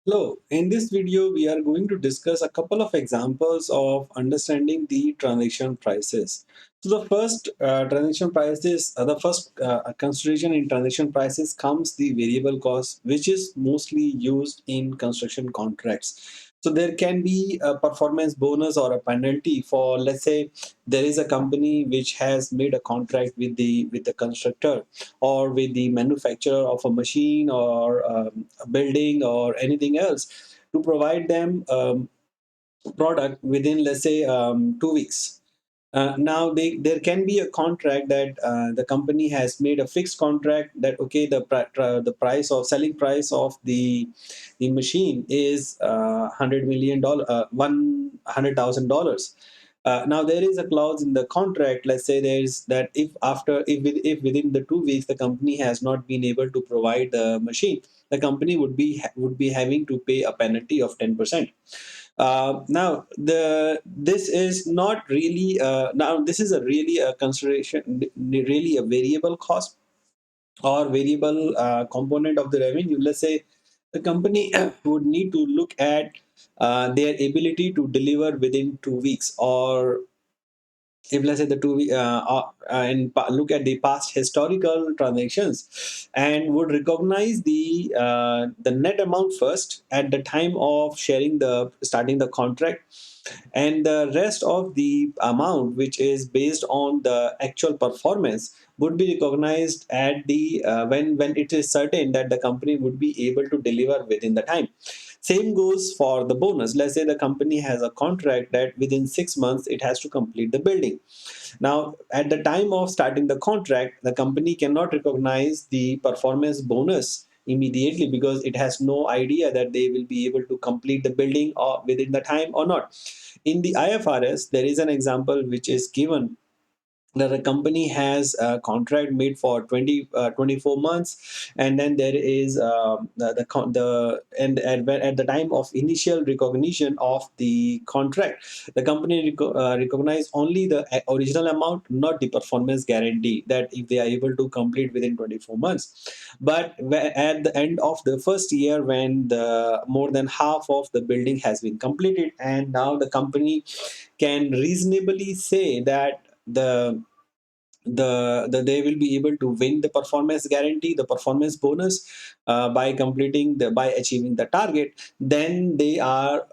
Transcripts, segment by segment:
Hello, in this video, we are going to discuss a couple of examples of understanding the transaction prices. So the first transaction prices, the first consideration in transaction prices comes the variable cost, which is mostly used in construction contracts. So there can be a performance bonus or a penalty for, let's say, there is a company which has made a contract with the constructor or with the manufacturer of a machine or a building or anything else to provide them product within, let's say, 2 weeks. Now there can be a contract that the company has made a fixed contract that okay, the price of selling price of the machine is $100 million, $100,000. Now there is a clause in the contract. Let's say there is that if within the 2 weeks the company has not been able to provide the machine, the company would be having to pay a penalty of 10%. Now the this is not really now this is a really a consideration, really a variable cost or variable component of the revenue. Let's say the company would need to look at their ability to deliver within 2 weeks, or if let's say look at the past historical transactions and would recognize the net amount first at the time of sharing the starting the contract, and the rest of the amount which is based on the actual performance would be recognized at the when it is certain that the company would be able to deliver within the time. Same goes for the bonus. Let's say the company has a contract that within 6 months it has to complete the building. Now, at the time of starting the contract, the company cannot recognize the performance bonus immediately because it has no idea that they will be able to complete the building or within the time or not. In the IFRS, there is an example which is given that a company has a contract made for 24 months, and then there is at the time of initial recognition of the contract, the company recognize only the original amount, not the performance guarantee that if they are able to complete within 24 months. But at the end of the first year, when the more than half of the building has been completed, and now the company can reasonably say that they will be able to win the performance guarantee, the performance bonus, by achieving the target, then they are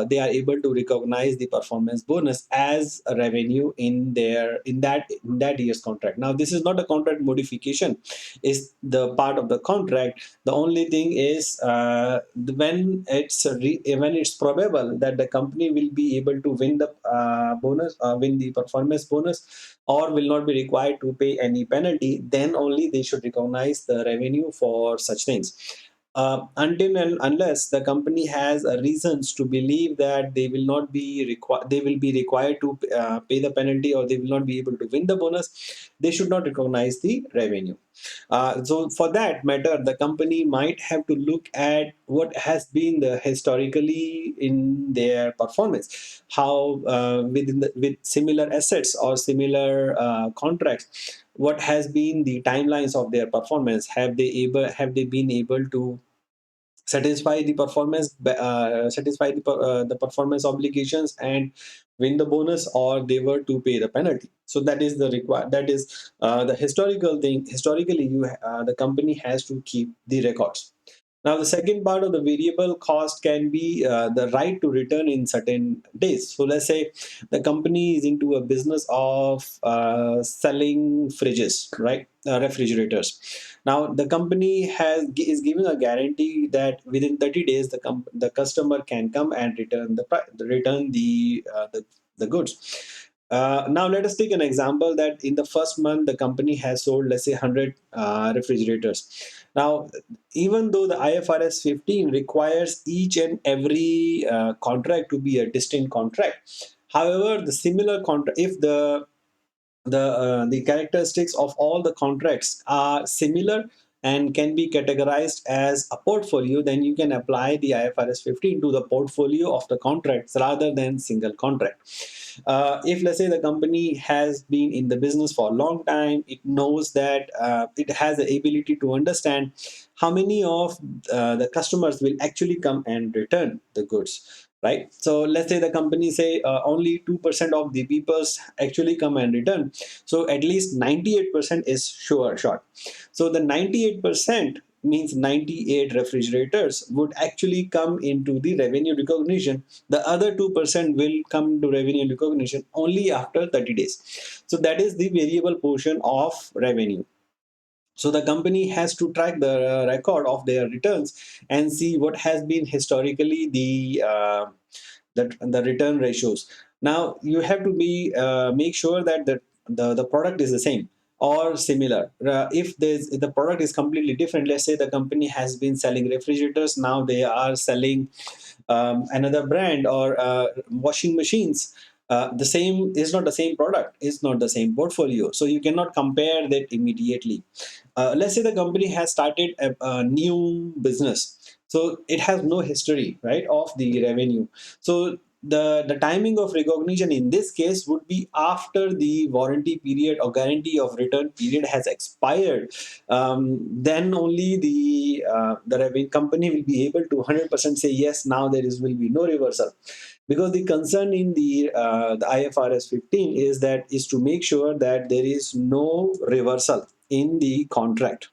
able to recognize the performance bonus as a revenue in that year's contract. Now this is not a contract modification, is the part of the contract. The only thing is when it's probable that the company will be able to win the performance bonus, or will not be required to pay any penalty, then only they should recognize the revenue for such things. Until and unless the company has reasons to believe that they will be required to pay the penalty, or they will not be able to win the bonus, they should not recognize the revenue. So for that matter, the company might have to look at what has been the historically in their performance, how with similar assets or similar contracts, what has been the timelines of their performance. Have they been able to satisfy the performance obligations and win the bonus, or they were to pay the penalty. So that is the historical thing. Historically, the company has to keep the records. Now, the second part of the variable cost can be the right to return in certain days. So, let's say the company is into a business of selling fridges, right? Refrigerators. Now, the company is giving a guarantee that within 30 days, the customer can come and return the goods. Now, let us take an example that in the first month, the company has sold, let's say, 100 refrigerators. Now, even though the IFRS 15 requires each and every contract to be a distinct contract, however, the similar contract, if the characteristics of all the contracts are similar, and can be categorized as a portfolio, then you can apply the IFRS 15 to the portfolio of the contracts rather than single contract. If let's say the company has been in the business for a long time, it knows that it has the ability to understand how many of the customers will actually come and return the goods, right? So let's say the company say only 2% of the peoples actually come and return, so at least 98% is sure short. So the 98% means 98 refrigerators would actually come into the revenue recognition. The other 2% will come to revenue recognition only after 30 days. So that is the variable portion of revenue. So the company has to track the record of their returns and see what has been historically the return ratios. Now you have to be make sure that the product is the same or similar. If the product is completely different, let's say the company has been selling refrigerators, now they are selling another brand, or washing machines. The same is not the same product, is not the same portfolio, so you cannot compare that immediately. Let's say the company has started a new business, so it has no history, right, of the revenue. So the timing of recognition in this case would be after the warranty period or guarantee of return period has expired. Then only the revenue company will be able to 100% say yes, now there is will be no reversal. Because the concern in the IFRS 15 is to make sure that there is no reversal in the contract.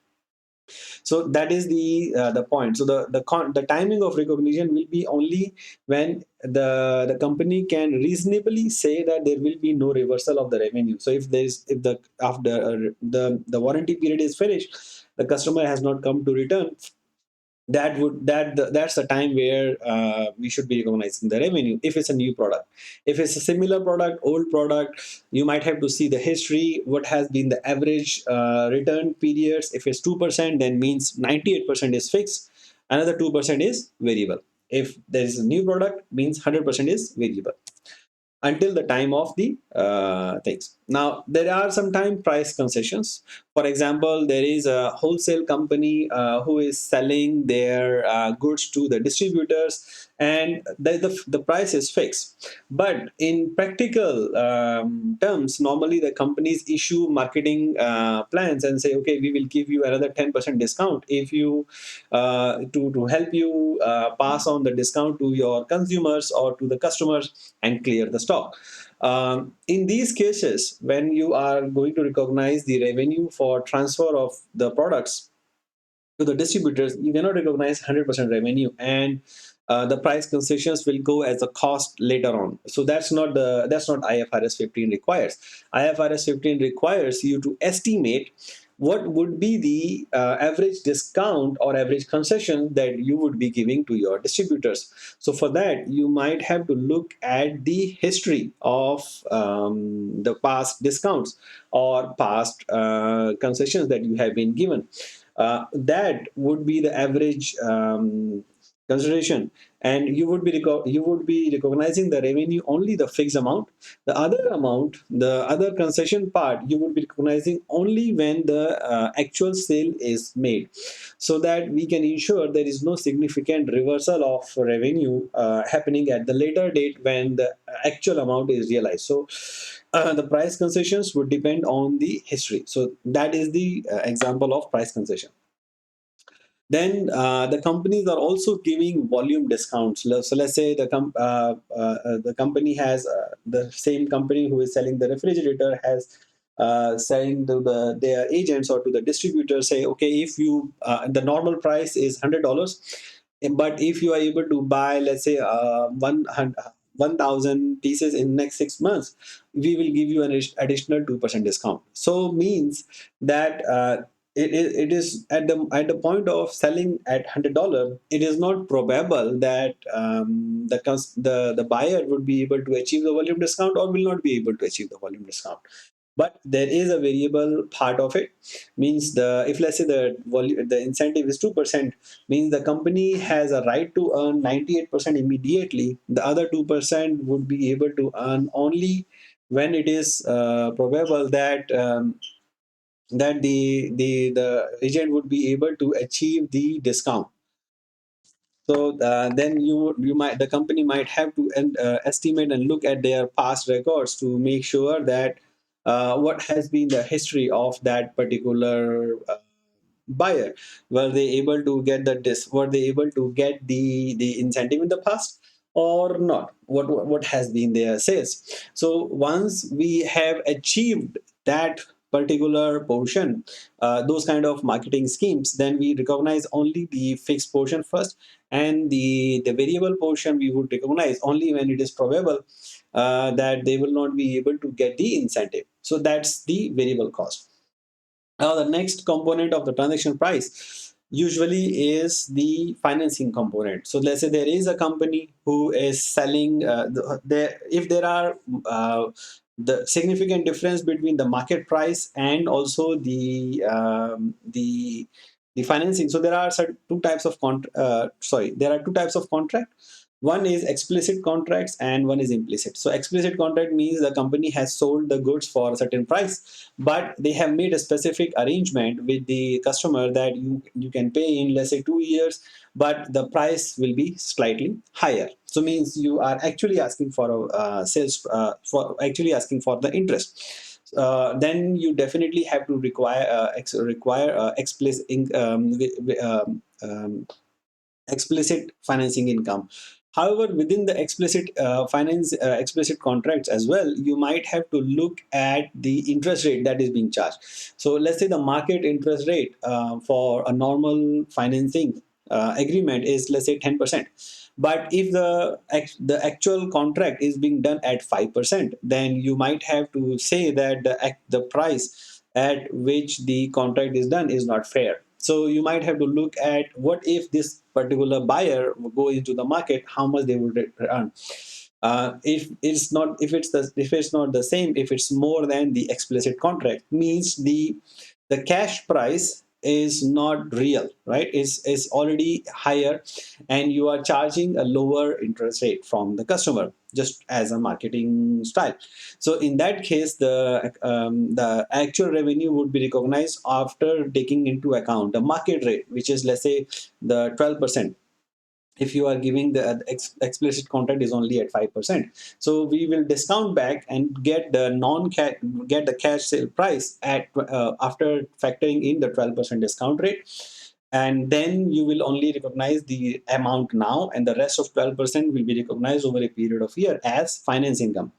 So that is the point. So the timing of recognition will be only when the company can reasonably say that there will be no reversal of the revenue. So if the after the warranty period is finished, the customer has not come to return, that's the time where we should be recognizing the revenue if it's a new product. If it's a similar product, old product, you might have to see the history, what has been the average return periods. If it's 2%, then means 98% is fixed, another 2% is variable. If there is a new product, means 100% is variable until the time of the things. Now, there are sometimes price concessions. For example, there is a wholesale company who is selling their goods to the distributors, and the price is fixed. But in practical terms, normally the companies issue marketing plans and say, okay, we will give you another 10% discount if you to help you pass on the discount to your consumers or to the customers and clear the stock. In these cases, when you are going to recognize the revenue for transfer of the products to the distributors, you cannot recognize 100% revenue, and the price concessions will go as a cost later on. So that's not IFRS 15 requires. IFRS 15 requires you to estimate what would be the average discount or average concession that you would be giving to your distributors. So for that, you might have to look at the history of the past discounts or past concessions that you have been given. That would be the average consideration, and you would be recognizing the revenue only the fixed amount. The other amount, the other concession part, you would be recognizing only when the actual sale is made, so that we can ensure there is no significant reversal of revenue happening at the later date when the actual amount is realized. So the price concessions would depend on the history. So that is the example of price concession. Then the companies are also giving volume discounts. So let's say the company has the same company who is selling the refrigerator has selling to their agents or to the distributor, say, okay, if you the normal price is $100, but if you are able to buy, let's say, 1,000 pieces in next 6 months, we will give you an additional 2% discount. So means that it is at the point of selling at $100, it is not probable that the buyer would be able to achieve the volume discount or will not be able to achieve the volume discount. But there is a variable part of it. Means the if let's say the incentive is 2%, means the company has a right to earn 98% immediately. The other 2% would be able to earn only when it is probable that that the agent would be able to achieve the discount. So then you might the company might have to estimate and look at their past records to make sure that what has been the history of that particular buyer. Were they able to get were they able to get the incentive in the past or not? What has been their sales? So once we have achieved that particular portion, those kind of marketing schemes, then we recognize only the fixed portion first, and the variable portion we would recognize only when it is probable that they will not be able to get the incentive. So that's the variable cost. Now, the next component of the transaction price usually is the financing component. So, let's say there is a company who is selling, if there are the significant difference between the market price and also the financing. So, there are two types of there are two types of contract. One is explicit contracts and one is implicit. So explicit contract means the company has sold the goods for a certain price, but they have made a specific arrangement with the customer that you can pay in, let's say, 2 years, but the price will be slightly higher. So means you are actually asking for a sales for actually asking for the interest. Then you definitely have to require explicit explicit financing income. However, within the explicit contracts as well, you might have to look at the interest rate that is being charged. So let's say the market interest rate for a normal financing agreement is, let's say, 10%. But if the actual contract is being done at 5%, then you might have to say that the price at which the contract is done is not fair. So you might have to look at what if this particular buyer go into the market, how much they would earn. If it's not the same, if it's more than the explicit contract, means the cash price is not real, right? Is already higher, and you are charging a lower interest rate from the customer just as a marketing style. So in that case, the actual revenue would be recognized after taking into account the market rate, which is, let's say, the 12%. If you are giving the explicit contract is only at 5%, so we will discount back and get the cash sale price at after factoring in the 12% discount rate, and then you will only recognize the amount now, and the rest of 12% will be recognized over a period of year as finance income.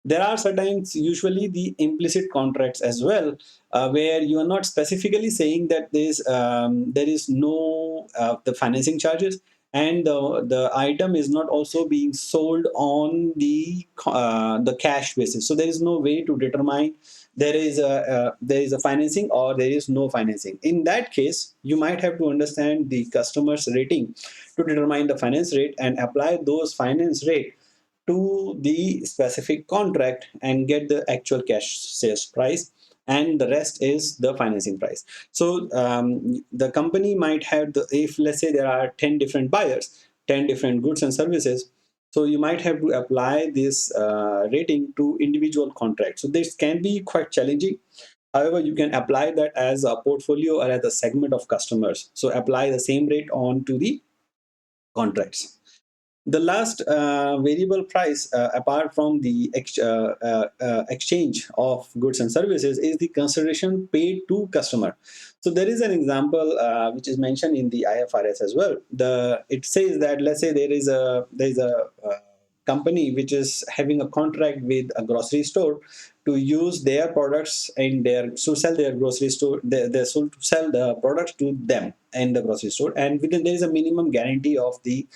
There are certain, usually the implicit contracts as well, where you are not specifically saying that there is no the financing charges, and the item is not also being sold on the cash basis. So there is no way to determine there is a financing or there is no financing. In that case, you might have to understand the customer's rating to determine the finance rate and apply those finance rate to the specific contract and get the actual cash sales price, and the rest is the financing price. So the company might have if let's say there are 10 different buyers, 10 different goods and services, so you might have to apply this rating to individual contracts. So this can be quite challenging. However, you can apply that as a portfolio or as a segment of customers, so apply the same rate on to the contracts. The last variable price, apart from the exchange of goods and services, is the consideration paid to customer. So there is an example which is mentioned in the IFRS as well. It says that, let's say there is a company which is having a contract with a grocery store to use their products in their to sell their grocery store to sell the products to them in the grocery store, and within there is a minimum guarantee of the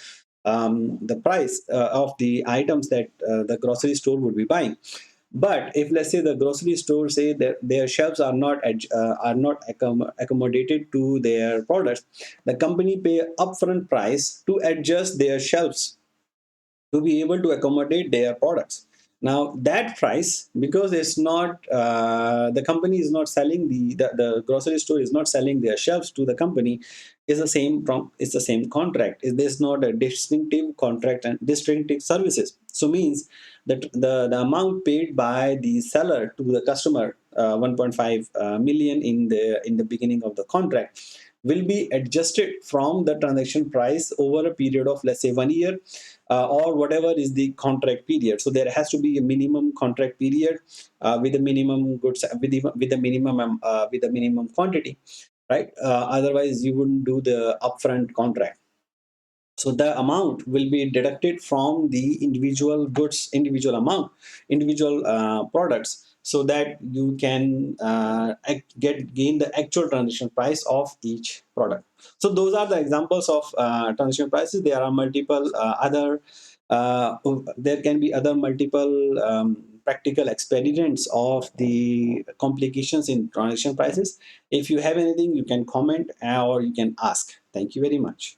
price of the items that the grocery store would be buying. But if, let's say, the grocery store say that their shelves are not accommodated to their products, the company pay upfront price to adjust their shelves to be able to accommodate their products. Now that price, because it's not the company is not selling the grocery store is not selling their shelves to the company, is the same from it's the same contract. There's not a distinctive contract and distinctive services. So means that the amount paid by the seller to the customer, 1.5 million in the beginning of the contract, will be adjusted from the transaction price over a period of, let's say, 1 year, or whatever is the contract period. So there has to be a minimum contract period, with a minimum goods, with a minimum quantity, right? Otherwise you wouldn't do the upfront contract. So the amount will be deducted from the individual goods, individual products, so that you can gain the actual transaction price of each product. So those are the examples of transaction prices. There are multiple other uh, there can be other multiple practical experiments of the complications in transaction prices. If you have anything, you can comment or you can ask. Thank you very much.